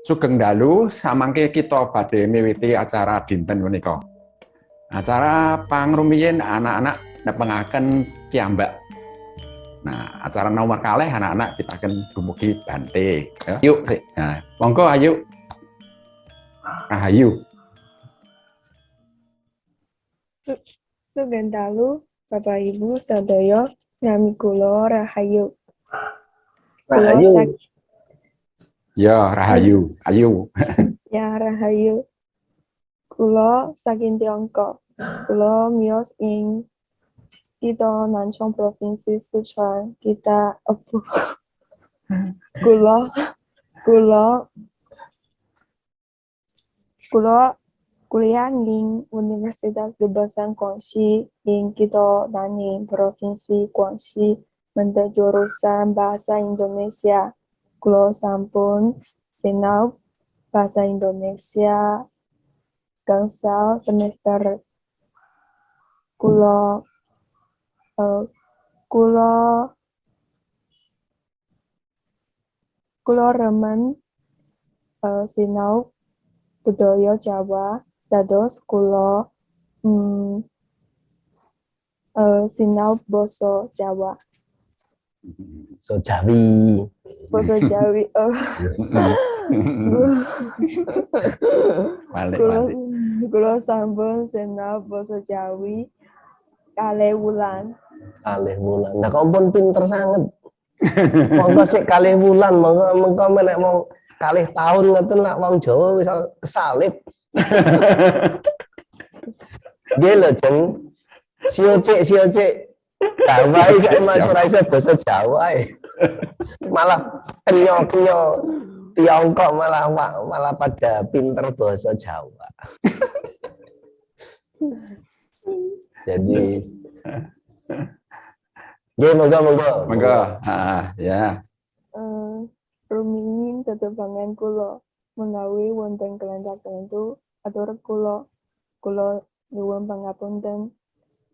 Sugeng dalu samangke kita badhe miwiti acara dinten menika. Acara pangrumiyin anak-anak nepengaken piyambak. Nah, acara nomor kalih anak-anak kita akan dumugi Bante. Yuk sih. Nah, monggo ayo. Rahayu. Sugeng dalu Bapak Ibu sadaya nami kula Rahayu. Rahayu. Ya, Rahayu. Ayu. Ya Rahayu. Kula saking Tiongkok. Kula miyos ing kita Nanchong Provinsi Sichuan. Kita kula kuliah ing Universitas Kebangsaan Guangxi ing kita Nanning Provinsi Guangxi menda jurusan Bahasa Indonesia. Kula sampun sinau Bahasa Indonesia gangsal semester. Kula remen sinau budaya Jawa. Dados kula sinau basa Jawa. So Jawi. Basa Jawi. Kula sampun sinau basa Jawi kalih wulan. Kalih wulan. Nah, kompon pinter sangat. Monggo sik kalih wulan, monggo menek mau kalih tahun ngoten lak wong Jawa wis kesalip. Nggih lho, Jeng. Sioce. Jawa iki Mas ora iso basa Jawa ae. Malah kenyo-kenyo Tiongkok malah pada pinter bahasa Jawa. Jadi nggih monggo. Ya. Rumiyin tetepangan kula menawi wonten kelentar-kelentu atur kula nyuwun pangapunten.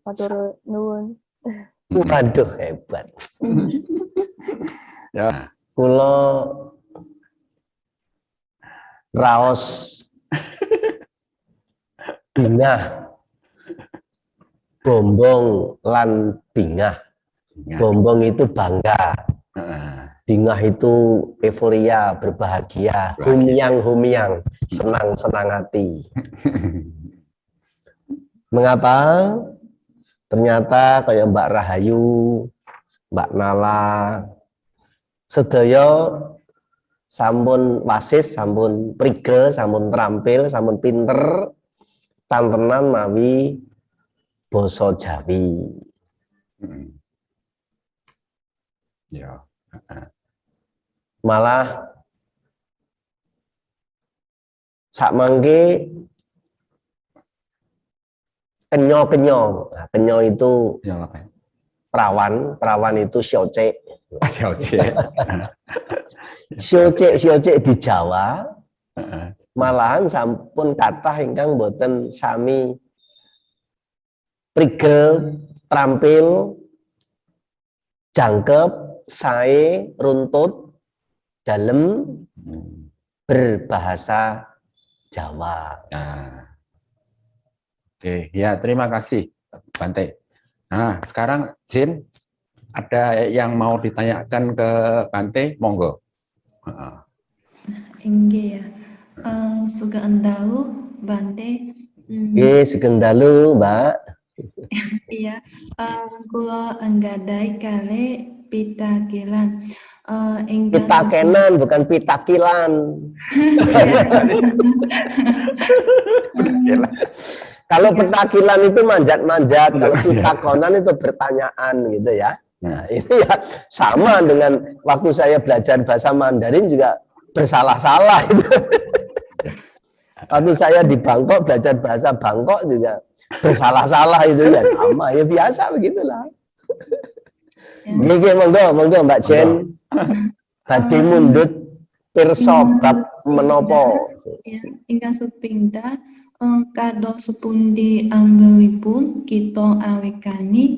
Matur nuwun. Waduh hebat. Ya. Kula raos bingah bombong lan bingah. Bombong itu bangga, bingah itu euforia, berbahagia, humyang, senang hati. Mengapa? Ternyata kayak Mbak Rahayu, Mbak Nala, sedaya sampun wasis, sampun prige, sampun terampil, sampun pinter, tantenan mawi basa Jawi. Ya. Malah sak mangke kenyo. Nah, kenyo itu Ya, perawan itu sioce. Sioce di Jawa. Malahan sampun kathah ingkang boten sami prigel, trampil, jangkep, sae, runtut, dalem, berbahasa Jawa. Oke, ya terima kasih Bante. Nah, sekarang Jin, ada yang mau ditanyakan ke Bante, monggo. Inggih ya. Sugeng dalu Bante. Nggih, sugeng dalu, Mbak. Iya, kula anggadai kali pitakilan. Pitakenan bukan pitakilan. Kalau petakilan itu manjat-manjat, kalau pitakonan itu pertanyaan gitu ya. Nah, ini ya sama dengan waktu saya belajar bahasa Mandarin juga bersalah-salah itu. Waktu saya di Bangkok belajar bahasa Bangkok juga bersalah-salah itu ya sama ya biasa begitulah. Nggih monggo Mbak Jen. Badhe mundhut pirsa bab menapa? Ya, ingkang sepindah kados pundi anggelipun kita awekani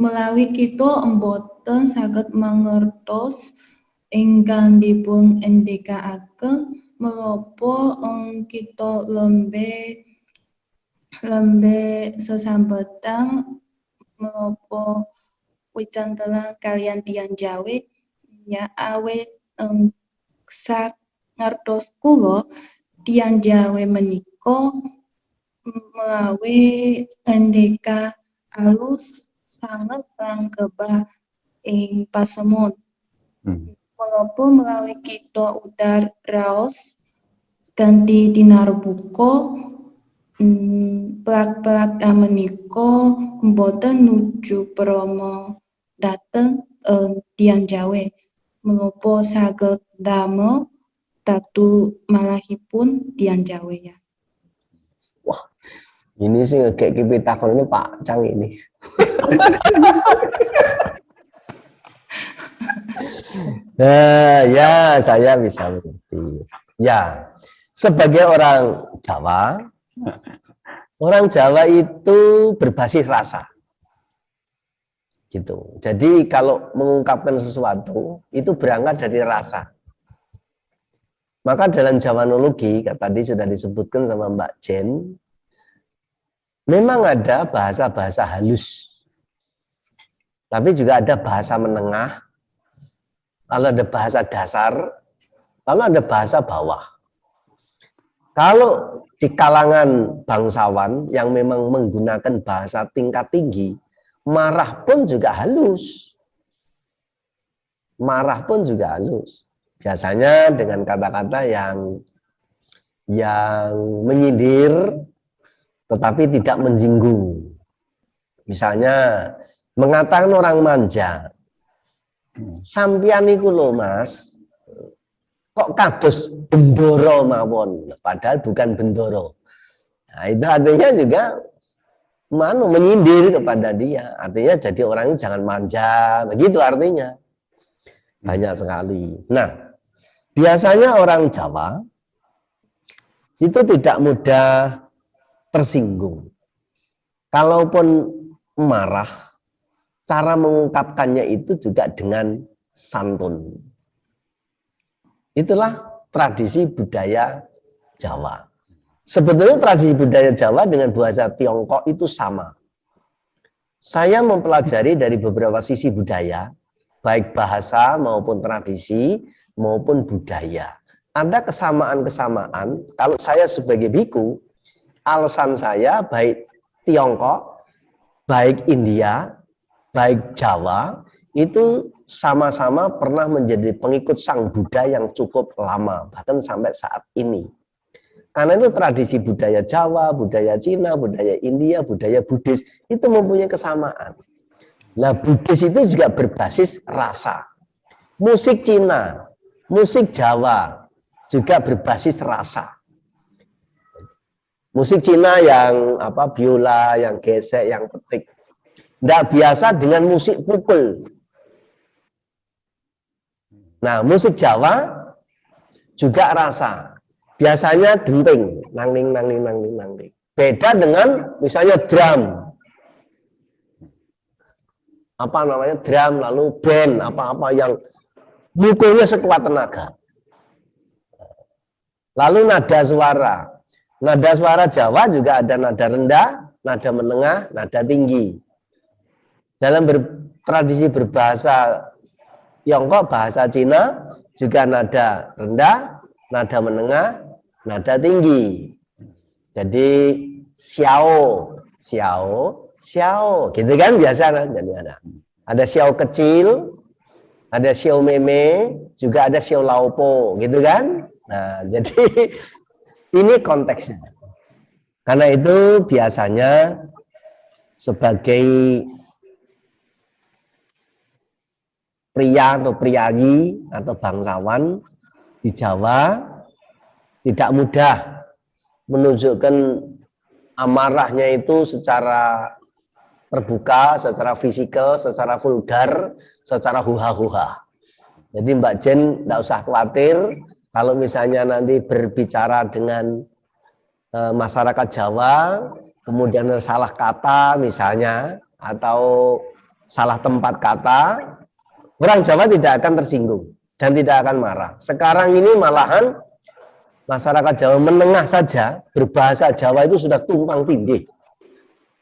melawi kita boten saged mangertos ingkang dipun endikaaken melopo kita lembe sesambetang melopo wicantelang kalian tiang Jawa ya awe sak ngertos kula tiang Jawa menika melawi ngendika alus sanget langkebah ing pasemon. Walaupun melawi kita udar raos ganti dinar buko pelak-pelak menika mboten nuju promo dateng tiang Jawa menopo saged damel tatu malahipun tiang Jawa ya. Wah, ini sih kayak kita takon ini Pak Cang ini. Nah, ya saya bisa mengerti. Ya, sebagai orang Jawa itu berbasis rasa. Gitu. Jadi kalau mengungkapkan sesuatu itu berangkat dari rasa. Maka dalam Jawanologi, tadi sudah disebutkan sama Mbak Jen, memang ada bahasa-bahasa halus. Tapi juga ada bahasa menengah, lalu ada bahasa dasar, lalu ada bahasa bawah. Kalau di kalangan bangsawan yang memang menggunakan bahasa tingkat tinggi, marah pun juga halus. Marah pun juga halus. Biasanya dengan kata-kata yang menyindir tetapi tidak menjinggung. Misalnya mengatakan orang manja, sampian iku lho Mas, kok kados bendoro mawon, padahal bukan bendoro. Nah, itu artinya juga menyindir kepada dia. Artinya jadi orang ini jangan manja, begitu artinya. Banyak sekali. Nah, biasanya orang Jawa itu tidak mudah tersinggung. Kalaupun marah, cara mengungkapkannya itu juga dengan santun. Itulah tradisi budaya Jawa. Sebetulnya tradisi budaya Jawa dengan bahasa Tiongkok itu sama. Saya mempelajari dari beberapa sisi budaya, baik bahasa maupun tradisi maupun budaya. Ada kesamaan-kesamaan. Kalau saya sebagai biku, alasan saya baik Tiongkok, baik India, baik Jawa, itu sama-sama pernah menjadi pengikut Sang Buddha yang cukup lama, bahkan sampai saat ini. Karena itu tradisi budaya Jawa, budaya Cina, budaya India, budaya Buddhis, itu mempunyai kesamaan. Nah, Buddhis itu juga berbasis rasa. Musik Cina, musik Jawa juga berbasis rasa. Musik Cina yang biola, yang gesek, yang petik. Tidak biasa dengan musik pukul. Nah, musik Jawa juga rasa. Biasanya denting, nangling, nangling, nangling, nangling. Beda dengan misalnya drum. Drum, lalu band, apa-apa yang mukulnya sekuat tenaga. Lalu nada suara. Nada suara Jawa juga ada nada rendah, nada menengah, nada tinggi. Dalam tradisi berbahasa Tiongkok, bahasa Cina, juga nada rendah, nada menengah, nada tinggi. Jadi xiao, xiao, xiao, gitu kan biasa. Jadi ada xiao kecil, ada xiao meme, juga ada xiao laopo, gitu kan? Nah, jadi ini konteksnya. Karena itu biasanya sebagai pria atau priayi atau bangsawan di Jawa tidak mudah menunjukkan amarahnya itu secara terbuka, secara fisikal, secara vulgar, secara huha-huha. Jadi Mbak Jen tidak usah khawatir kalau misalnya nanti berbicara dengan masyarakat Jawa, kemudian salah kata misalnya, atau salah tempat kata, orang Jawa tidak akan tersinggung dan tidak akan marah. Sekarang ini malahan masyarakat Jawa menengah saja berbahasa Jawa itu sudah tumpang tindih.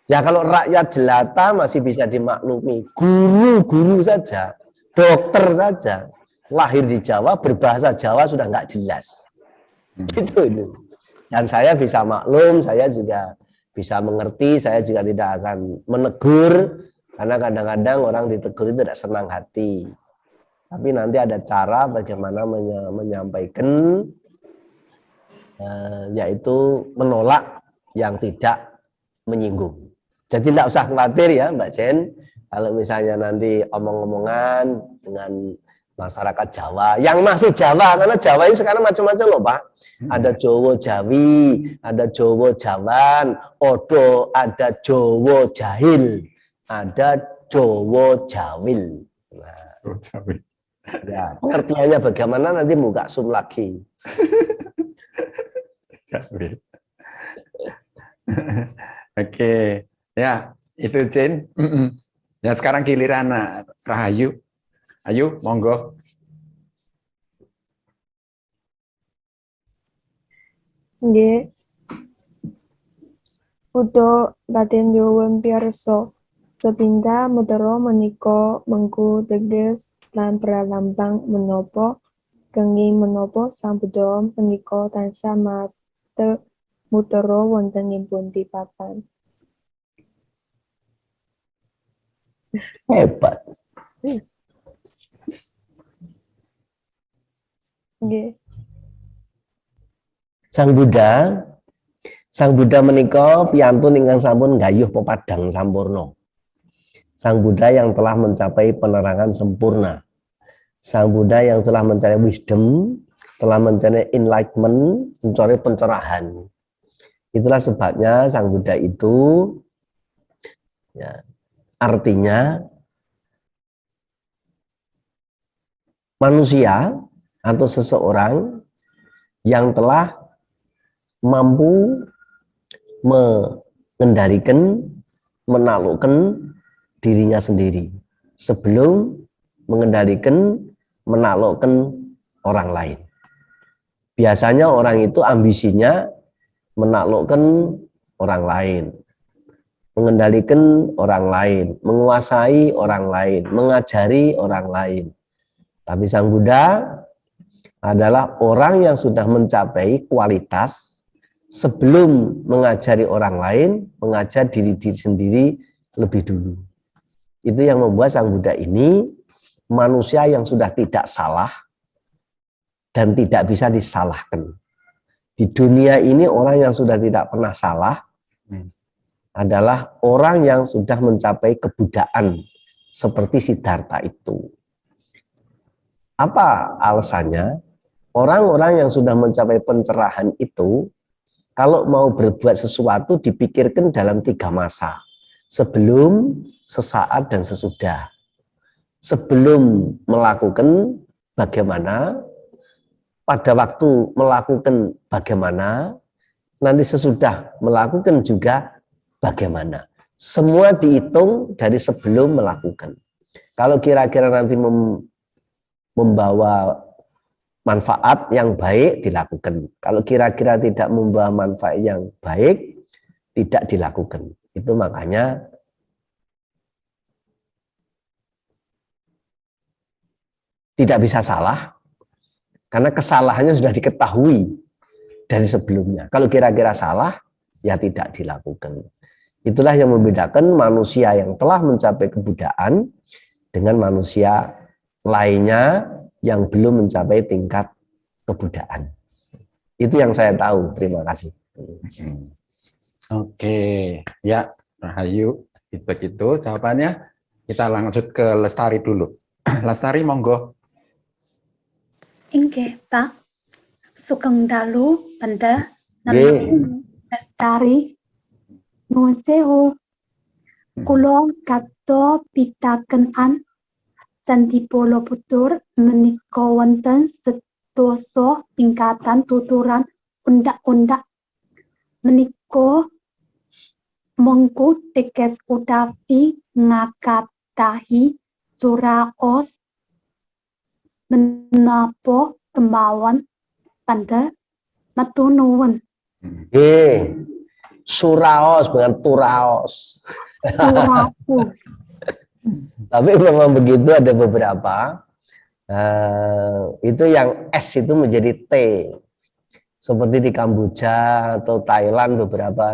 Ya kalau rakyat jelata masih bisa dimaklumi, guru-guru saja, dokter saja, lahir di Jawa berbahasa Jawa sudah nggak jelas. Itu. Dan saya bisa maklum, saya juga bisa mengerti, saya juga tidak akan menegur, karena kadang-kadang orang ditegur itu tidak senang hati. Tapi nanti ada cara bagaimana menyampaikan, yaitu menolak yang tidak menyinggung. Jadi tidak usah khawatir ya Mbak Jen, kalau misalnya nanti omong-omongan dengan masyarakat Jawa, yang masih Jawa, karena Jawa ini sekarang macam-macam loh Pak. Ada Jowo Jawi, ada Jowo Jawan, ada Jowo Jahil, ada Jowo Jawil. Nah, ya, pengertiannya bagaimana nanti buka Zoom lagi. Oke, ya itu Jen. Ya sekarang giliran Rahayu. Ayo, monggo. Nggih. Udo batin nyuwun pirsa. Sepindah mutera menika mengku teges lan pralambang menapa kenging menapa Sang Buddha menika tansah mutera wonten ing pundi papan. Hebat. Nggih. Sang Buddha menika piyantun ingkang sampun gayuh pepadang sampurna. Sang Buddha yang telah mencapai penerangan sempurna. Sang Buddha yang telah mencari wisdom, telah mencari enlightenment, mencari pencerahan. Itulah sebabnya Sang Buddha itu ya, artinya manusia atau seseorang yang telah mampu mengendalikan, menaklukkan dirinya sendiri sebelum mengendalikan, menaklukkan orang lain. Biasanya orang itu ambisinya menaklukkan orang lain, mengendalikan orang lain, menguasai orang lain, mengajari orang lain. Tapi Sang Buddha adalah orang yang sudah mencapai kualitas sebelum mengajari orang lain, mengajar diri sendiri lebih dulu. Itu yang membuat Sang Buddha ini manusia yang sudah tidak salah dan tidak bisa disalahkan. Di dunia ini orang yang sudah tidak pernah salah adalah orang yang sudah mencapai kebudaan seperti Siddhartha itu. Apa alasannya? Orang-orang yang sudah mencapai pencerahan itu, kalau mau berbuat sesuatu dipikirkan dalam 3 masa. Sebelum, sesaat, dan sesudah. Sebelum melakukan bagaimana, pada waktu melakukan bagaimana, nanti sesudah melakukan juga bagaimana. Semua dihitung dari sebelum melakukan. Kalau kira-kira nanti membawa manfaat yang baik dilakukan. Kalau kira-kira tidak membawa manfaat yang baik, tidak dilakukan. Itu makanya tidak bisa salah, karena kesalahannya sudah diketahui dari sebelumnya. Kalau kira-kira salah, ya tidak dilakukan. Itulah yang membedakan manusia yang telah mencapai kebudaan dengan manusia lainnya yang belum mencapai tingkat kebudaan. Itu yang saya tahu. Terima kasih. Oke, ya Rahayu, begitu jawabannya. Kita lanjut ke Lestari dulu. Lestari, monggo. Inggih, Pak. Sugeng dalu Banda namung Lestari. Nuwun sewu. Kula katho pitakenan Candhi Borobudur menika wonten sedasa tingkatan tuturan undhak-undhak menika mengku teges utawi ngakatahi suraos menapa kemawon Panda Natunuan. Suraos bukan turaos. Suraus. Tapi memang begitu, ada beberapa itu yang S itu menjadi T. Seperti di Kamboja atau Thailand beberapa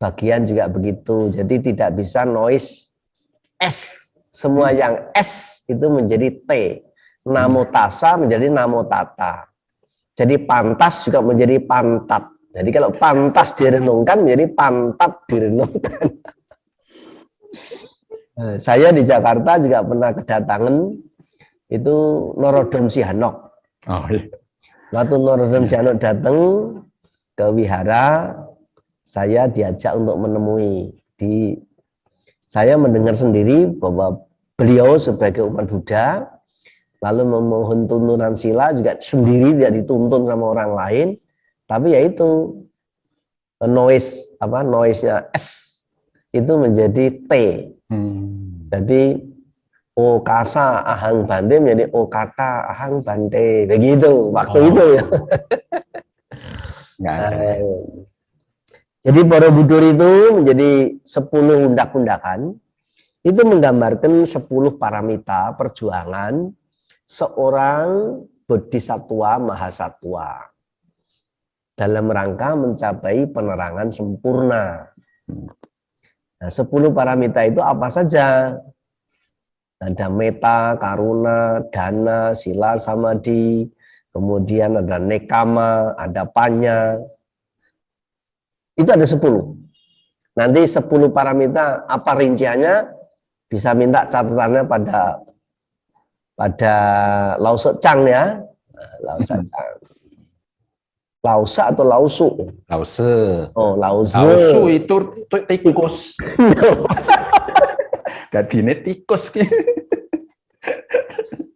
bagian juga begitu. Jadi tidak bisa noise S. Semua yang S itu menjadi T. Namo tasa menjadi namo tata. Jadi pantas juga menjadi pantat. Jadi kalau pantas direnungkan menjadi pantat direnungkan. Saya di Jakarta juga pernah kedatangan itu Norodom Sihanouk. Oh, iya. Waktu Norodom Sihanouk datang ke wihara, saya diajak untuk menemui. Saya mendengar sendiri bahwa beliau sebagai umat Buddha lalu memohon tuntunan sila juga sendiri, tidak dituntun sama orang lain, tapi yaitu noise-nya S itu menjadi T. Jadi okasa ahang bante menjadi okata ahang bante, begitu waktu itu ya. Jadi Borobudur itu menjadi 10 undak-undakan, itu menggambarkan 10 paramita perjuangan seorang bodhisattva mahasatwa dalam rangka mencapai penerangan sempurna. Nah, 10 paramita itu apa saja? Ada meta, karuna, dana, sila, samadhi, kemudian ada nekama, ada panya. Itu ada 10. Nanti 10 paramita apa rinciannya bisa minta catatannya pada Lause Chang ya. Lause Chang. Lause atau Lausu? Lause. Oh, Lause. Lausu itu tikus. Gadine tikus.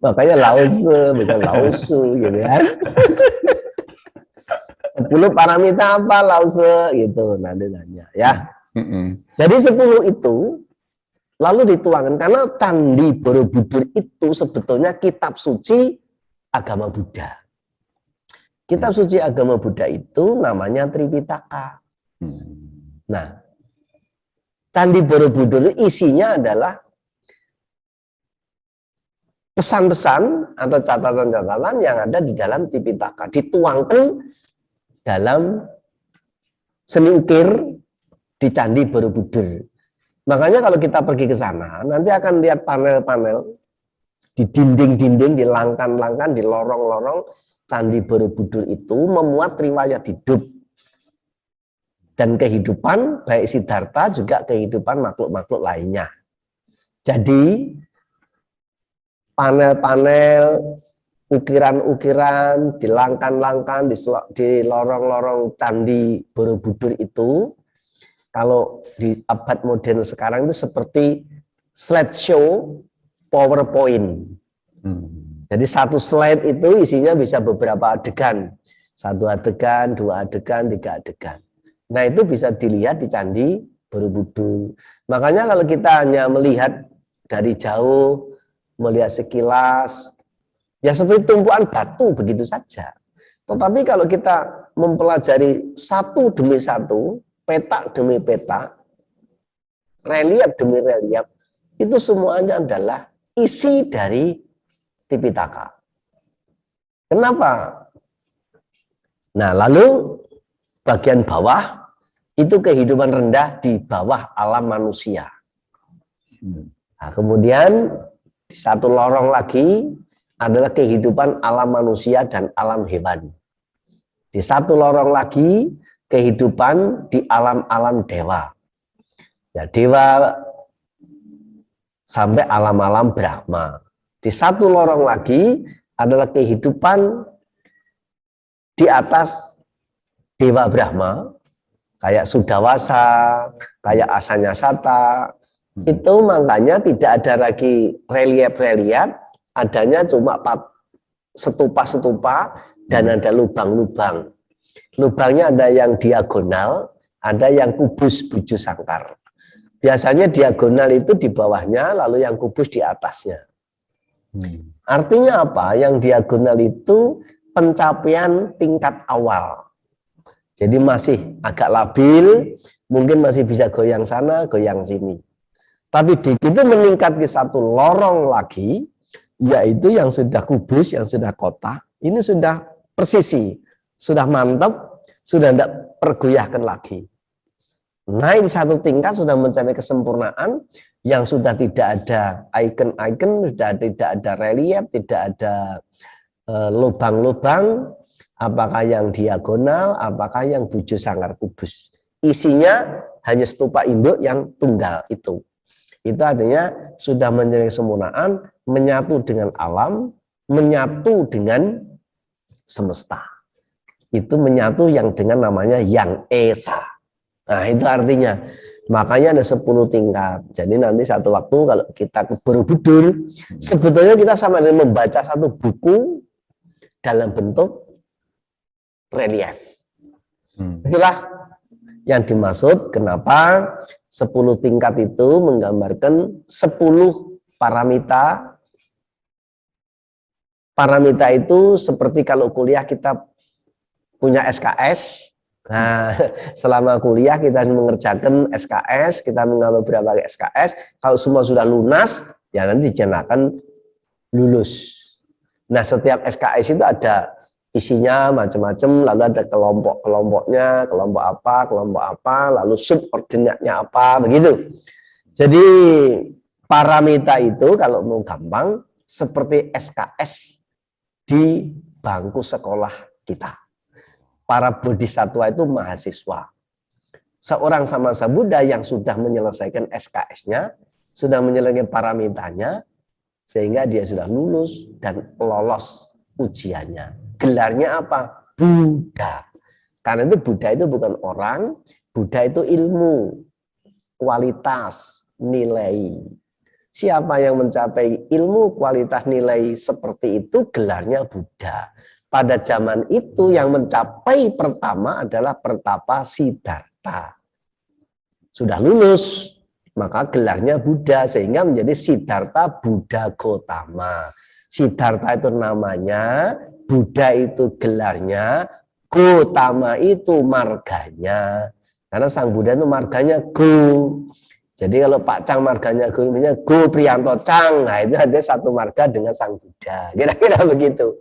Makanya Lause bukan Lausu gitu kan. 10 paramita apa Lause gitu nanti nanya ya. Jadi 10 itu lalu dituangkan karena Candi Borobudur itu sebetulnya kitab suci agama Buddha. Kitab suci agama Buddha itu namanya Tripitaka. Nah, Candi Borobudur isinya adalah pesan-pesan atau catatan-catatan yang ada di dalam Tripitaka, dituangkan dalam seni ukir di Candi Borobudur. Makanya kalau kita pergi ke sana, nanti akan lihat panel-panel di dinding-dinding, di langkan-langkan, di lorong-lorong Candi Borobudur itu memuat riwayat hidup dan kehidupan baik Siddhartha juga kehidupan makhluk-makhluk lainnya. Jadi panel-panel, ukiran-ukiran di langkan-langkan, di lorong-lorong Candi Borobudur itu, kalau di abad modern sekarang itu seperti slideshow PowerPoint. Jadi satu slide itu isinya bisa beberapa adegan. 1 adegan, 2 adegan, 3 adegan. Nah itu bisa dilihat di Candi Borobudur. Makanya kalau kita hanya melihat dari jauh, melihat sekilas, ya seperti tumpuan batu begitu saja. Tetapi kalau kita mempelajari satu demi satu, petak demi petak, relief demi relief, itu semuanya adalah isi dari Tripitaka. Kenapa? Nah, lalu bagian bawah itu kehidupan rendah di bawah alam manusia. Nah, kemudian di satu lorong lagi adalah kehidupan alam manusia dan alam hewan. Di satu lorong lagi kehidupan di alam-alam dewa. Ya, dewa sampai alam-alam Brahma. Di satu lorong lagi adalah kehidupan di atas dewa Brahma, kayak Sudawasa, kayak Asanyasata. Itu makanya tidak ada lagi relief-relief, adanya cuma setupa-setupa dan ada lubang-lubang. Lubangnya ada yang diagonal, ada yang kubus buju sangkar. Biasanya diagonal itu di bawahnya, lalu yang kubus di atasnya. Artinya apa? Yang diagonal itu pencapaian tingkat awal. Jadi masih agak labil, mungkin masih bisa goyang sana, goyang sini. Tapi begitu meningkat ke satu lorong lagi, yaitu yang sudah kubus, yang sudah kotak, ini sudah persisi, sudah mantap, sudah tidak pergoyahkan lagi. Naik satu tingkat sudah mencapai kesempurnaan, yang sudah tidak ada icon-icon, sudah tidak ada relief, tidak ada lubang-lubang, apakah yang diagonal, apakah yang bujo sangkar kubus. Isinya hanya stupa induk yang tunggal itu. Itu artinya sudah menjadi kesempurnaan, menyatu dengan alam, menyatu dengan semesta. Itu menyatu yang dengan namanya yang esa. Nah, itu artinya. Makanya ada 10 tingkat. Jadi nanti satu waktu kalau kita ke Borobudur, sebetulnya kita sama dengan membaca satu buku dalam bentuk relief. Itulah yang dimaksud kenapa 10 tingkat itu menggambarkan 10 paramita. Paramita itu seperti kalau kuliah kita punya SKS. Nah, selama kuliah kita mengerjakan SKS, kita mengambil beberapa SKS, kalau semua sudah lunas, ya nanti dinyatakan lulus. Nah, setiap SKS itu ada isinya macam-macam, lalu ada kelompok-kelompoknya, kelompok apa, lalu subordinatnya apa, begitu. Jadi paramita itu kalau mau gampang seperti SKS di bangku sekolah kita. Para bodhisatwa itu mahasiswa. Seorang Samasa Buddha yang sudah menyelesaikan SKS-nya, sudah menyelesaikan paramitanya, sehingga dia sudah lulus dan lolos ujiannya. Gelarnya apa? Buddha. Karena itu Buddha itu bukan orang, Buddha itu ilmu, kualitas, nilai. Siapa yang mencapai ilmu, kualitas, nilai seperti itu, gelarnya Buddha. Pada zaman itu yang mencapai pertama adalah Pertapa Siddhartha. Sudah lulus, maka gelarnya Buddha, sehingga menjadi Siddhartha Buddha Gotama. Siddhartha itu namanya, Buddha itu gelarnya, Gotama itu marganya. Karena Sang Buddha itu marganya Go. Jadi kalau Pak Chang marganya Go, namanya Go Priyanto Chang. Nah itu ada satu marga dengan Sang Buddha. Kira-kira begitu.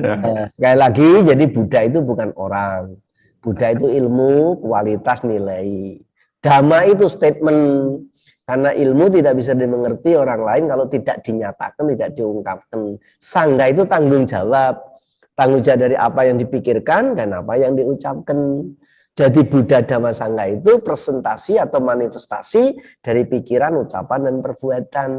Nah, sekali lagi, jadi Buddha itu bukan orang. Buddha itu ilmu, kualitas, nilai. Dhamma itu statement. Karena ilmu tidak bisa dimengerti orang lain kalau tidak dinyatakan, tidak diungkapkan. Sangga itu tanggung jawab. Tanggung jawab dari apa yang dipikirkan dan apa yang diucapkan. Jadi Buddha Dhamma Sangha itu presentasi atau manifestasi dari pikiran, ucapan, dan perbuatan.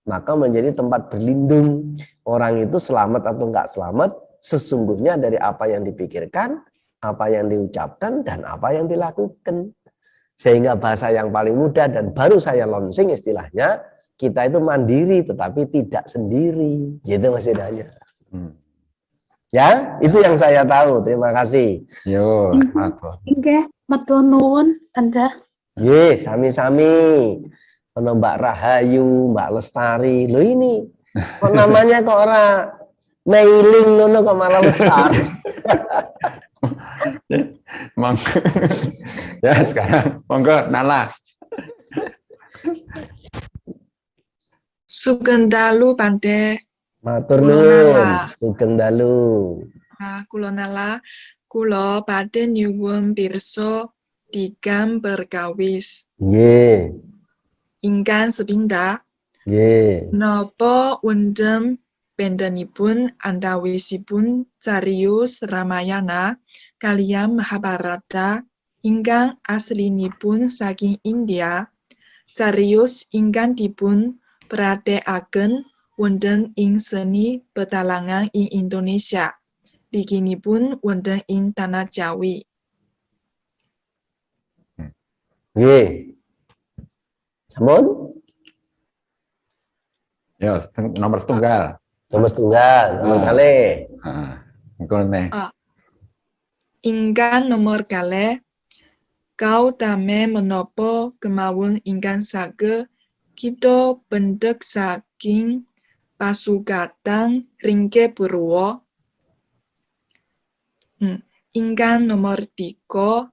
Maka menjadi tempat berlindung. Orang itu selamat atau enggak selamat, sesungguhnya dari apa yang dipikirkan, apa yang diucapkan, dan apa yang dilakukan. Sehingga bahasa yang paling mudah dan baru saya launching istilahnya, kita itu mandiri tetapi tidak sendiri. Gitu Mas Idanya. Ya, itu yang saya tahu. Terima kasih. Yo, matur. Inggih, matur nuwun, Tanda. Ye, sami-sami. Ono Mbak Rahayu, Mbak Lestari. Loh ini, kok namanya kok orang mailing ngono kok malah Lestari. Ya sekarang monggo Nala. Sugeng dalu Bante. Matur Kula nuwun, Nala. sugeng dalu. Kula Nala, kula badhe nyuwun pirsa tigang perkawis. Nggih, Ingkang sepindhah, nggih. napa wonten bentenipun antawisipun cariyos Ramayana kaliyan Mahabharata ingkang aslinipun saking India, cariyos ingkang dipun pradhekaken wonten ing seni petalangan ing Indonesia. Liginipun wonten ing Tanah Jawi. Nggih. Sampun? Yo, nomor setunggal. Nomor setunggal, nomor kalih. Engko nih. Ingkang nomor kalih, kau tame menapa kemawon ingkang saged kita pendek saking pasugatan Ringke Purwa Ingan nomor 3,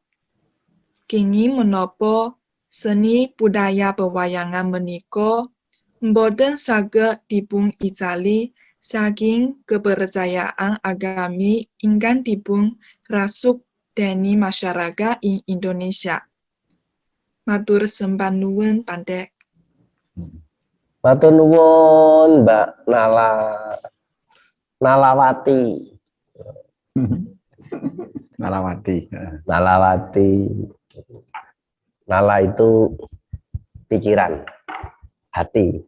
kini menopo seni budaya pewayangan menika boten saged dipun ijali saking kepercayaan agami ingkang dipun rasuk deni masyarakat ing Indonesia. Matur sembah nuwun Pandek. Matur nuwun Mbak Nalawati. Nalawati. Nalawati. Nala itu pikiran, hati.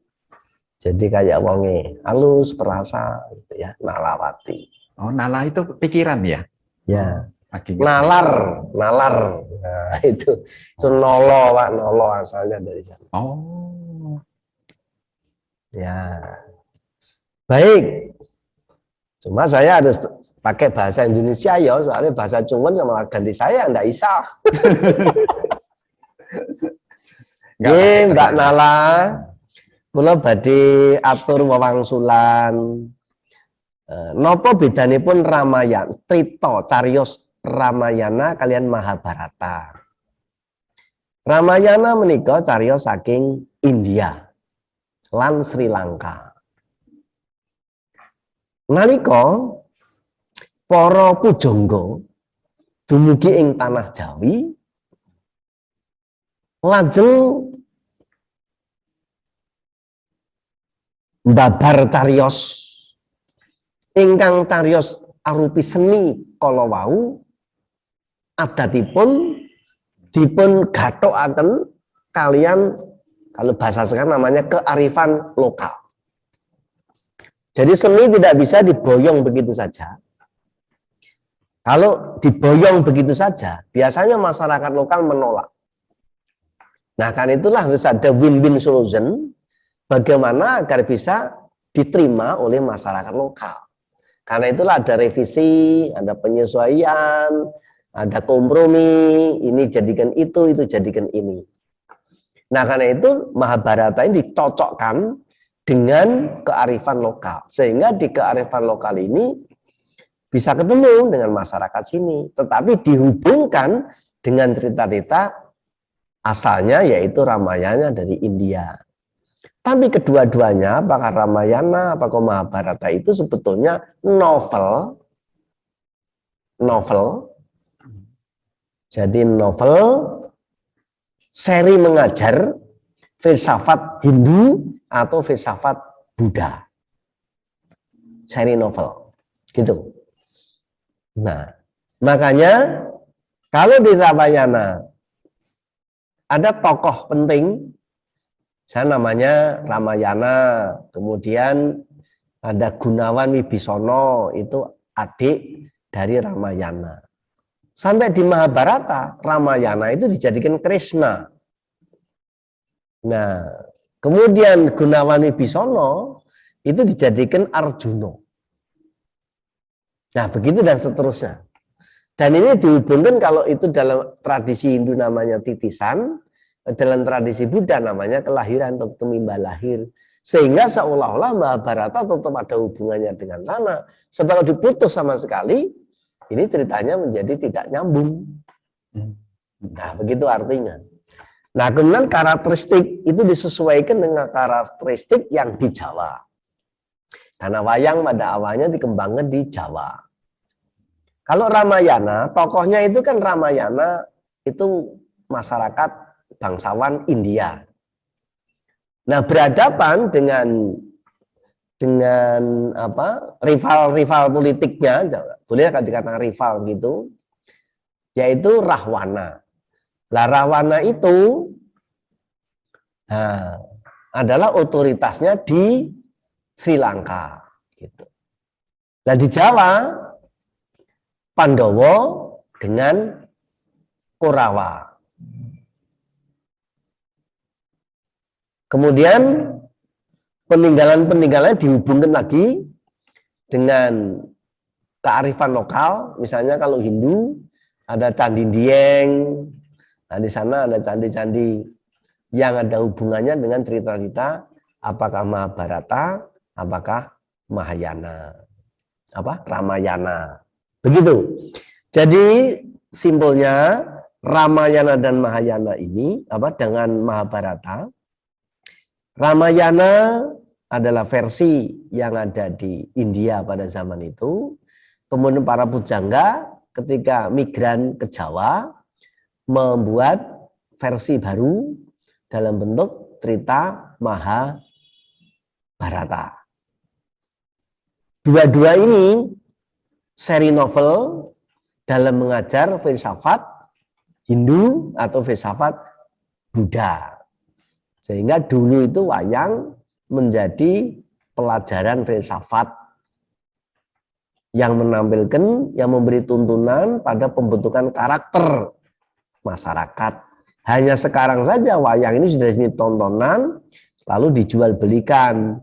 Jadi kayak wonge halus perasa gitu ya, Nalawati. Oh, nala itu pikiran ya? Ya. Lagi Nalar. Nah, itu nolo, Pak, nolo asalnya dari sana. Oh. Ya. Baik. Cuma saya harus pakai bahasa Indonesia ya, soalnya bahasa Cungun sama ganti saya enggak bisa. Nggih, Mbak Nala. Kula badhe atur wewangsulan. Napa bedanipun Ramayana, Trita cariyos Ramayana kalian Mahabharata. Ramayana menika cariyos saking India lan Sri Lanka. Nalika para pujangga dumugi ing tanah Jawi, lajeng mbabar cariyos ingkang cariyos arupi seni kala wau adatipun dipun gathokaken kalian, kalau bahasa sekarang namanya kearifan lokal. Jadi seni tidak bisa diboyong begitu saja. Kalau diboyong begitu saja, biasanya masyarakat lokal menolak. Nah, kan itulah harus ada win-win solution, bagaimana agar bisa diterima oleh masyarakat lokal. Karena itulah ada revisi, ada penyesuaian, ada kompromi, ini jadikan itu jadikan ini. Nah, karena itu Mahabharata ini dicocokkan dengan kearifan lokal. Sehingga di kearifan lokal ini bisa ketemu dengan masyarakat sini. Tetapi dihubungkan dengan cerita-cerita asalnya, yaitu Ramayana dari India. Tapi kedua-duanya, apakah Ramayana, apakah Mahabharata itu sebetulnya novel. Jadi novel, seri mengajar filsafat Hindu atau filsafat Buddha. Seri novel. Gitu. Nah, makanya kalau di Ramayana ada tokoh penting, saya namanya Ramayana, kemudian ada Gunawan Wibisono, itu adik dari Ramayana. Sampai di Mahabharata, Ramayana itu dijadikan Krishna. Nah, kemudian Gunawan Wibisono itu dijadikan Arjuna. Nah, begitu dan seterusnya. Dan ini dihubungkan, kalau itu dalam tradisi Hindu namanya titisan, dalam tradisi Buddha namanya kelahiran atau kemimba lahir. Sehingga seolah-olah Mahabharata tetap ada hubungannya dengan sana. Sebab diputus sama sekali, ini ceritanya menjadi tidak nyambung. Nah, begitu artinya. Nah, kemudian karakteristik itu disesuaikan dengan karakteristik yang di Jawa. Karena wayang pada awalnya dikembangkan di Jawa. Kalau Ramayana, tokohnya itu kan Ramayana itu masyarakat bangsawan India. Nah, berhadapan dengan apa, rival politiknya, boleh dikatakan rival gitu, yaitu Rahwana. Lah, Rahwana itu adalah otoritasnya di Sri Lanka gitu. Nah, di Jawa Pandowo dengan Korawa. Kemudian peninggalan-peninggalan dihubungkan lagi dengan kearifan lokal. Misalnya kalau Hindu ada Candi Dieng. Nah, di sana ada candi-candi yang ada hubungannya dengan cerita-cerita apakah Mahabharata, apakah Mahayana, Ramayana. Begitu. Jadi simpulnya Ramayana dan Mahayana ini dengan Mahabharata. Ramayana adalah versi yang ada di India pada zaman itu. Kemudian para pujangga ketika migran ke Jawa membuat versi baru dalam bentuk cerita Mahabharata. Dua-dua ini seri novel dalam mengajar filsafat Hindu atau filsafat Buddha. Sehingga dulu itu wayang menjadi pelajaran filsafat yang menampilkan, yang memberi tuntunan pada pembentukan karakter masyarakat. Hanya sekarang saja wayang ini sudah jadi tontonan, lalu dijual belikan.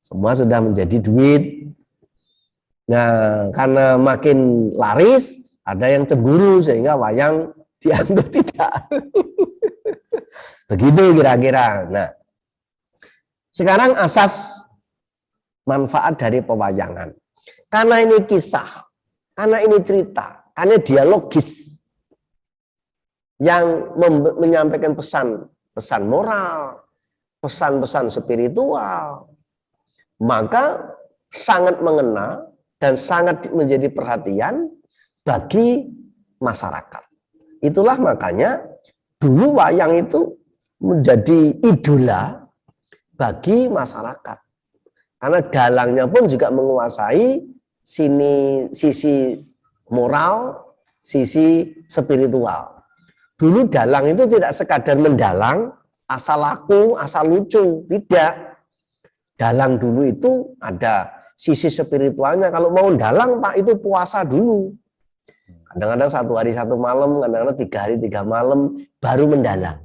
Semua sudah menjadi duit. Nah, karena makin laris, ada yang cemburu sehingga wayang dianggap tidak. Begitu kira-kira. Nah, sekarang asas manfaat dari pewayangan. Karena ini kisah, karena ini cerita, karena dialogis yang menyampaikan pesan moral, pesan-pesan spiritual, maka sangat mengena dan sangat menjadi perhatian bagi masyarakat. Itulah makanya dulu wayang itu menjadi idola bagi masyarakat. Karena dalangnya pun juga menguasai sisi moral, sisi spiritual. Dulu dalang itu tidak sekadar mendalang, asal laku, asal lucu. Tidak. Dalang dulu itu ada sisi spiritualnya. Kalau mau dalang, Pak, itu puasa dulu. Kadang-kadang 1 hari 1 malam, kadang-kadang 3 hari 3 malam, baru mendalang.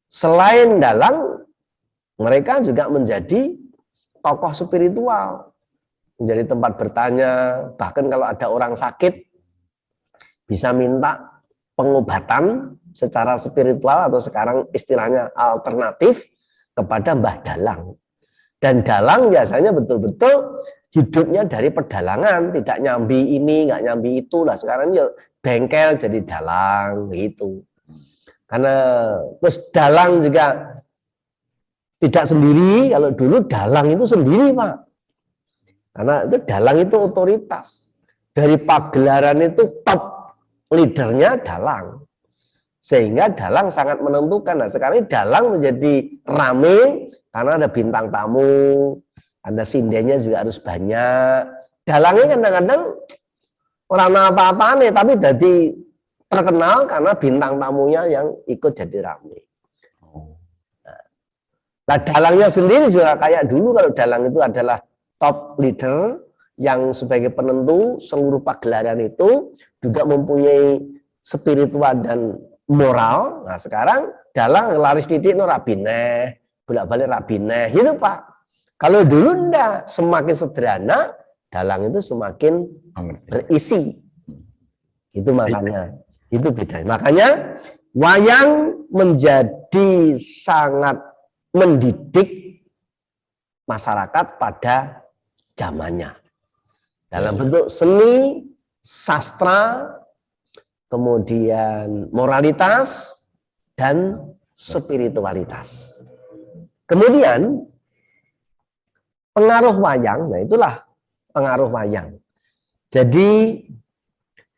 Selain dalang, mereka juga menjadi tokoh spiritual. Menjadi tempat bertanya, bahkan kalau ada orang sakit, bisa minta pengobatan secara spiritual atau sekarang istilahnya alternatif kepada Mbah Dalang. Dan dalang biasanya betul-betul hidupnya dari pedalangan, tidak nyambi ini, nggak nyambi itu lah. Sekarang ya bengkel jadi dalang gitu. Karena terus dalang juga tidak sendiri. Kalau dulu dalang itu sendiri, Pak. Karena itu dalang itu otoritas. Dari pagelaran itu top leadernya dalang. Sehingga dalang sangat menentukan. Nah, sekarang ini dalang menjadi rame karena ada bintang tamu, ada sindennya juga harus banyak. Dalangnya kadang-kadang orang apa-apa nih, tapi jadi terkenal karena bintang tamunya yang ikut jadi rame. Nah, dalangnya sendiri juga kayak dulu. Kalau dalang itu adalah top leader yang sebagai penentu seluruh pagelaran itu juga mempunyai spiritual dan moral. Nah, sekarang dalang laris titik no rabineh, bolak-balik rabineh, gitu Pak. Kalau dulu enggak, semakin sederhana, dalang itu semakin berisi. Itu makanya, itu beda. Makanya wayang menjadi sangat mendidik masyarakat pada zamannya. Dalam bentuk seni, sastra, kemudian moralitas, dan spiritualitas. Kemudian pengaruh wayang, nah itulah pengaruh wayang. Jadi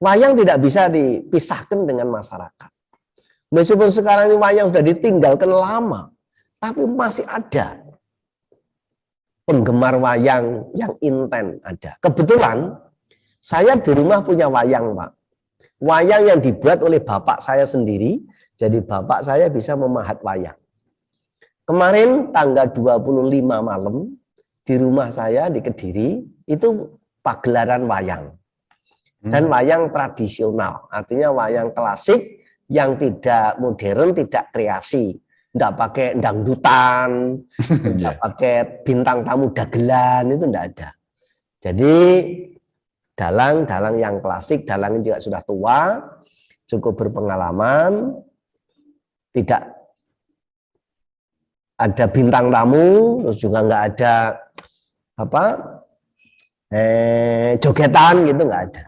wayang tidak bisa dipisahkan dengan masyarakat. Meskipun sekarang ini wayang sudah ditinggalkan lama, tapi masih ada penggemar wayang yang intens ada. Kebetulan saya di rumah punya wayang, Pak. Wayang yang dibuat oleh bapak saya sendiri, jadi bapak saya bisa memahat wayang. Kemarin tanggal 25 malam di rumah saya di Kediri itu pagelaran wayang. Dan wayang tradisional, artinya wayang klasik yang tidak modern, tidak kreasi. Tidak pakai dangdutan, tidak pakai bintang tamu dagelan, itu tidak ada. Jadi dalang yang klasik, dalang juga sudah tua, cukup berpengalaman, tidak ada bintang tamu, terus juga nggak ada jogetan gitu nggak ada.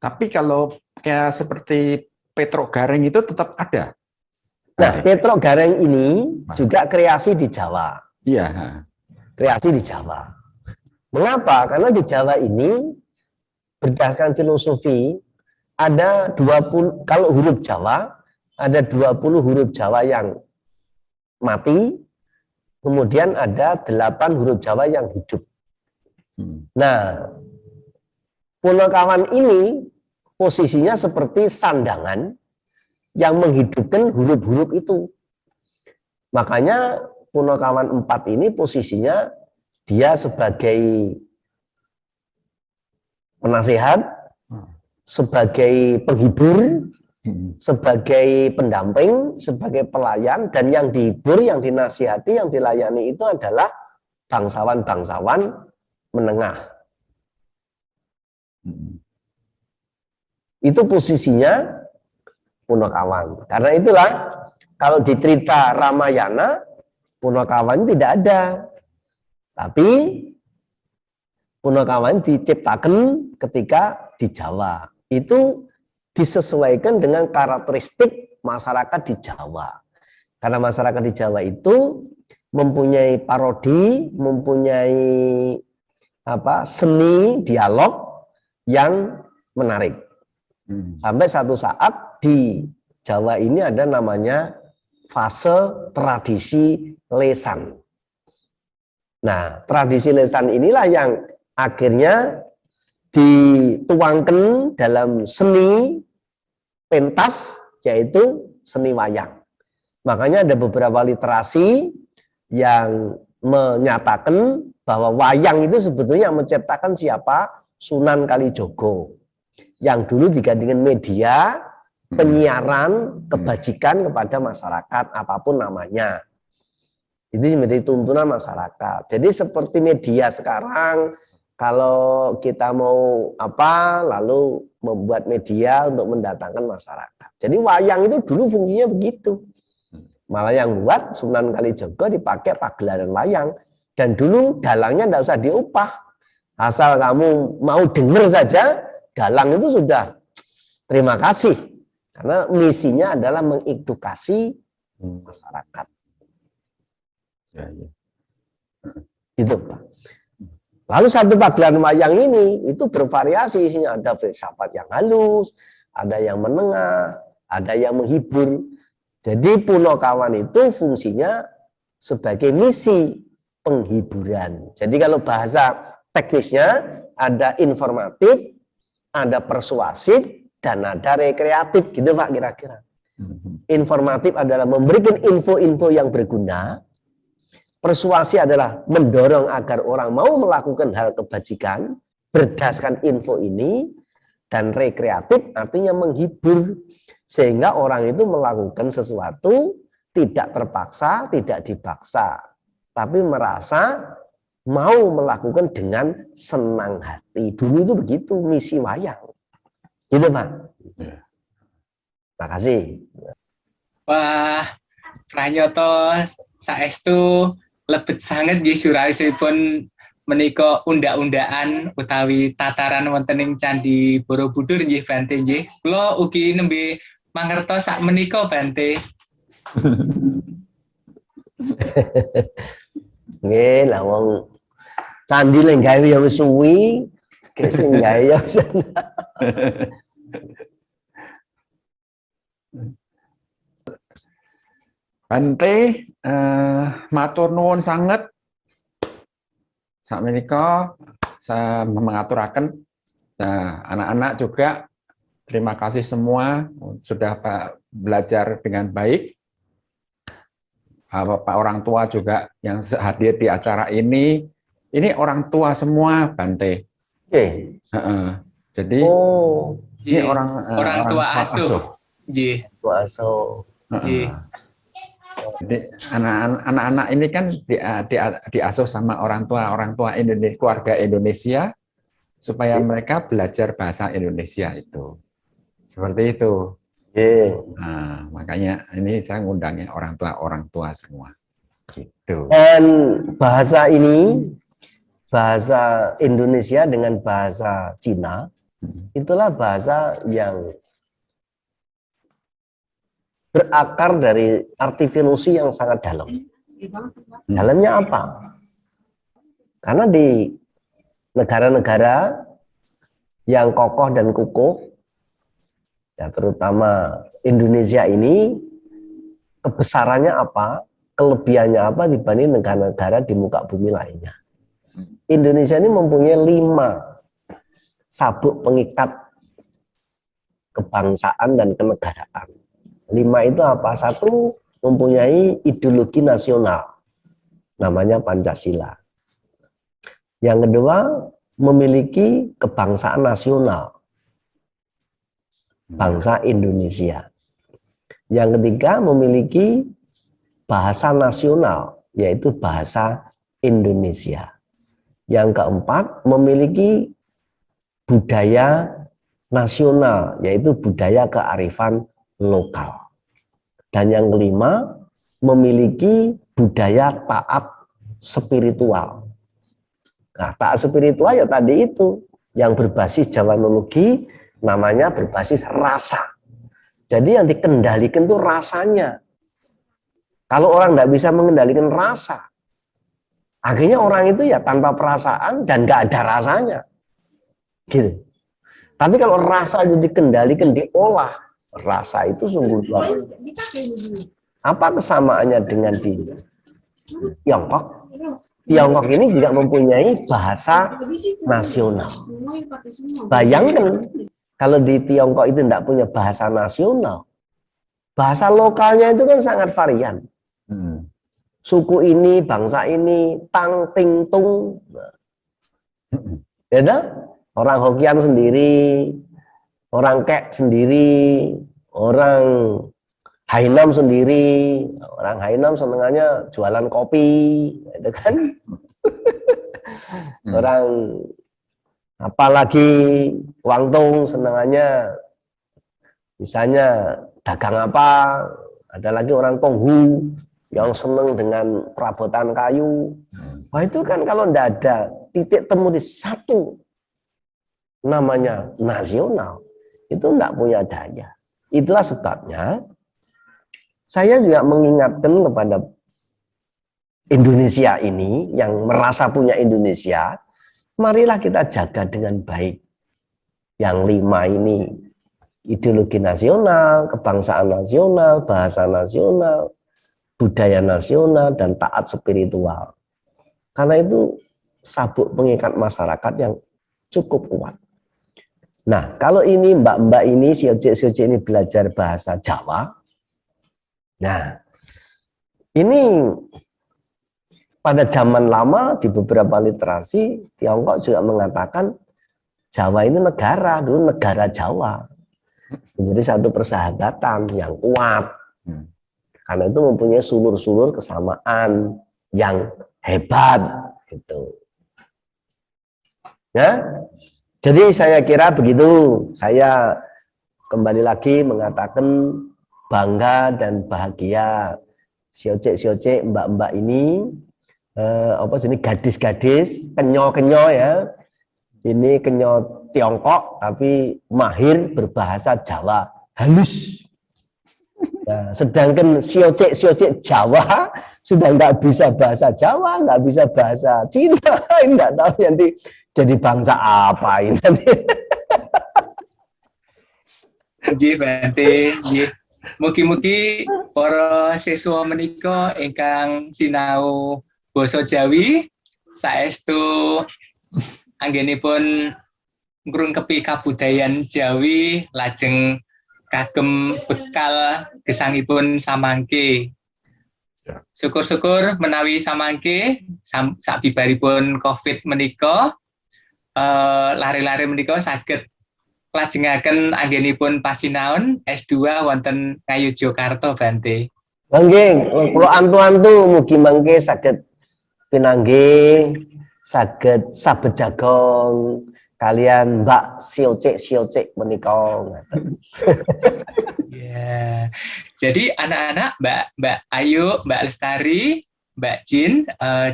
Tapi kalau kayak seperti Petruk Gareng itu tetap ada. Nah, Petruk Gareng ini juga kreasi di Jawa. Iya. Kreasi di Jawa. Mengapa? Karena di Jawa ini berdasarkan filosofi ada 20, kalau huruf Jawa ada 20 huruf Jawa yang mati, kemudian ada 8 huruf Jawa yang hidup. Nah, Punokawan ini posisinya seperti sandangan yang menghidupkan huruf-huruf itu. Makanya Punokawan 4 ini posisinya dia sebagai penasehat, sebagai penghibur, sebagai pendamping, sebagai pelayan, dan yang dihibur, yang dinasihati, yang dilayani itu adalah bangsawan-bangsawan menengah. Itu posisinya Punokawan. Karena itulah kalau di cerita Ramayana, Punokawan tidak ada. Tapi Punokawan diciptakan ketika di Jawa. Itu disesuaikan dengan karakteristik masyarakat di Jawa. Karena masyarakat di Jawa itu mempunyai parodi, mempunyai seni dialog yang menarik. Sampai satu saat di Jawa ini ada namanya fase tradisi lesan. Nah, tradisi lesan inilah yang akhirnya dituangkan dalam seni pentas, yaitu seni wayang. Makanya ada beberapa literasi yang menyatakan bahwa wayang itu sebetulnya menciptakan siapa? Sunan Kalijogo. Yang dulu digandingkan media penyiaran kebajikan kepada masyarakat apapun namanya. Itu menjadi tuntunan masyarakat. Jadi seperti media sekarang, kalau kita mau lalu membuat media untuk mendatangkan masyarakat. Jadi wayang itu dulu fungsinya begitu. Malah yang buat Sunan Kalijogo dipakai pagelaran wayang. Dan dulu dalangnya tidak usah diupah. Asal kamu mau dengar saja, dalang itu sudah terima kasih. Karena misinya adalah mengedukasi masyarakat. Ya, ya. Itu Pak. Lalu satu pagelaran wayang ini itu bervariasi, isinya ada filsafat yang halus, ada yang menengah, ada yang menghibur. Jadi Punokawan itu fungsinya sebagai misi penghiburan. Jadi kalau bahasa teknisnya ada informatif, ada persuasif, dan ada rekreatif, gitu Pak kira-kira. Informatif adalah memberikan info-info yang berguna. Persuasi adalah mendorong agar orang mau melakukan hal kebajikan berdasarkan info ini, dan rekreatif artinya menghibur sehingga orang itu melakukan sesuatu tidak terpaksa, tidak dipaksa, tapi merasa mau melakukan dengan senang hati. Dulu itu begitu misi wayang. Gitu Pak. Terima kasih. Wah, pranyoto saestu lebet sanget nggih suraosipun menika unda-undaan utawi tataran wonten ing Candi Borobudur nggih Bante nggih. Kula ugi nembe mangertos sak menika Bante. Nggih, lah wong candi lek gawe ya wis suwi, sing gawe ya wis. Bante, matur nuwun sanget. Sakmenika saya mengaturaken anak-anak juga. Terima kasih semua sudah belajar dengan baik. Bapak orang tua juga yang hadir di acara ini orang tua semua Bante. Oke. Jadi ini orang tua asuh. Nggih. Tua asuh. Jadi anak-anak ini kan diasuh sama orang tua Indonesia, keluarga Indonesia, supaya mereka belajar bahasa Indonesia itu. Seperti itu. Nah, makanya ini saya ngundangnya orang tua semua. Gitu. Dan bahasa ini bahasa Indonesia dengan bahasa Cina, itulah bahasa yang berakar dari arti filosofi yang sangat dalam. Dalamnya apa? Karena di negara-negara yang kokoh dan kukuh, ya terutama Indonesia ini, kebesarannya apa, kelebihannya apa dibanding negara-negara di muka bumi lainnya. Indonesia ini mempunyai 5 sabuk pengikat kebangsaan dan kenegaraan. 5 itu apa? 1, mempunyai ideologi nasional, namanya Pancasila. Yang kedua, memiliki kebangsaan nasional, bangsa Indonesia. Yang ketiga, memiliki bahasa nasional, yaitu bahasa Indonesia. Yang keempat, memiliki budaya nasional, yaitu budaya kearifan lokal. Dan yang kelima, memiliki budaya taat spiritual. Nah, taat spiritual ya tadi itu, yang berbasis Jawanologi, namanya berbasis rasa. Jadi yang dikendalikan itu rasanya. Kalau orang tidak bisa mengendalikan rasa, akhirnya orang itu ya tanpa perasaan dan nggak ada rasanya. Gitu. Tapi kalau rasa itu dikendalikan, diolah, rasa itu sungguh luar biasa. Apa kesamaannya dengan di Tiongkok? Tiongkok ini juga mempunyai bahasa nasional. Bayangkan kalau di Tiongkok itu tidak punya bahasa nasional, bahasa lokalnya itu kan sangat varian. Suku ini, bangsa ini, tang, ting, tung. Ya, orang Hokkien sendiri, orang Kek sendiri, orang Hainan sendiri. Orang Hainan senengannya jualan kopi, itu kan. Orang apalagi Guangdong senengannya misalnya dagang apa. Ada lagi orang Tonghu yang seneng dengan perabotan kayu. Wah, itu kan kalau tidak ada titik temu di satu namanya nasional, itu tidak punya daya. Itulah sebabnya saya juga mengingatkan kepada Indonesia ini yang merasa punya Indonesia, marilah kita jaga dengan baik. Yang 5 ini, ideologi nasional, kebangsaan nasional, bahasa nasional, budaya nasional, dan taat spiritual. Karena itu sabuk pengikat masyarakat yang cukup kuat. Nah, kalau ini mbak-mbak ini, sioce-sioce ini belajar bahasa Jawa, nah, ini pada zaman lama di beberapa literasi Tiongkok juga mengatakan Jawa ini negara, dulu negara Jawa. Menjadi satu persahabatan yang kuat. Karena itu mempunyai sulur-sulur kesamaan yang hebat gitu. Ya. Jadi saya kira begitu. Saya kembali lagi mengatakan bangga dan bahagia sioce-sioce mbak-mbak ini, apa jenis gadis-gadis kenyo-kenyo ya, ini kenyo Tiongkok tapi mahir berbahasa Jawa halus. Nah, sedangkan sioce-sioce Jawa sudah nggak bisa bahasa Jawa, nggak bisa bahasa Cina, nggak tahu nanti jadi bangsa apa ini nanti. Nggih, Bante, nggih. Mugi-mugi para siswa menika ingkang sinau basa Jawi saestu anggenipun ngrungkepi kabudayan Jawi lajeng kagem bekal gesangipun samangke. Syukur-syukur menawi samangke sabibaripun Covid menika lare-lare menika saged lajengaken anggenipun pasinaon S2 wonten Ngayogyakarta, Bante. Nggih, kula antu-antu mugi mangke saged pinanggih, saged sabejagong kalian Mbak sioce-sioce menika. Ya. Jadi anak-anak Mbak Ayu, Mbak Lestari, Mbak Jin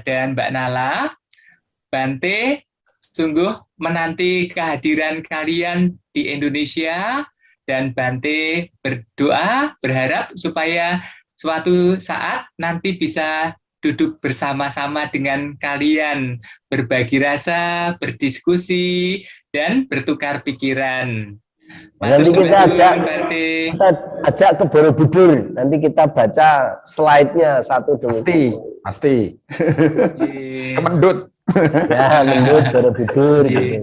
dan Mbak Nala Bante sungguh menanti kehadiran kalian di Indonesia, dan Bante berdoa berharap supaya suatu saat nanti bisa duduk bersama-sama dengan kalian, berbagi rasa, berdiskusi, dan bertukar pikiran. Nanti kita ajak ke Borobudur. Nanti kita baca slide-nya satu demi satu. Pasti. Kemendut. Ya, Mendut Borobudur. Gitu,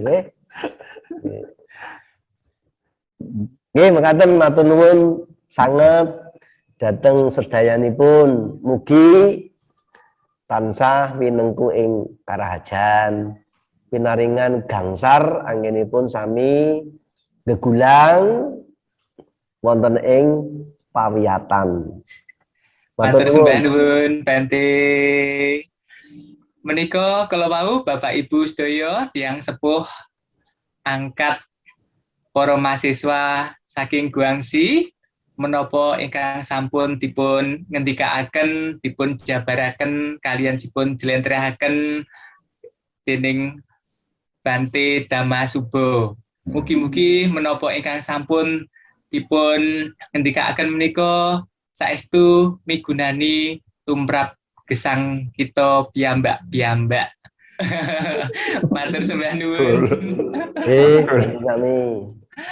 Nggih, mekaten matur nuwun sanget dhateng sedayanipun. Mugi tansah winengku ing karahajan, pinaringan gangsar anggenipun sami gegulang wonten ing pawiyatan. Matur sembah nuwun Bante. Menika kalau mau Bapak Ibu sedaya tiyang sepuh angkat para mahasiswa saking Guangxi menapa ingkang sampun dipun ngendikaaken, dipun jabaraken kalian dipun jlentrehaaken dening Bante Dhamasuba. Mugi-mugi menapa ingkang sampun dipun ngendikaaken menika saestu migunani tumrap gesang kita piyambak-piyambak. Matur sembah nuwun. Kami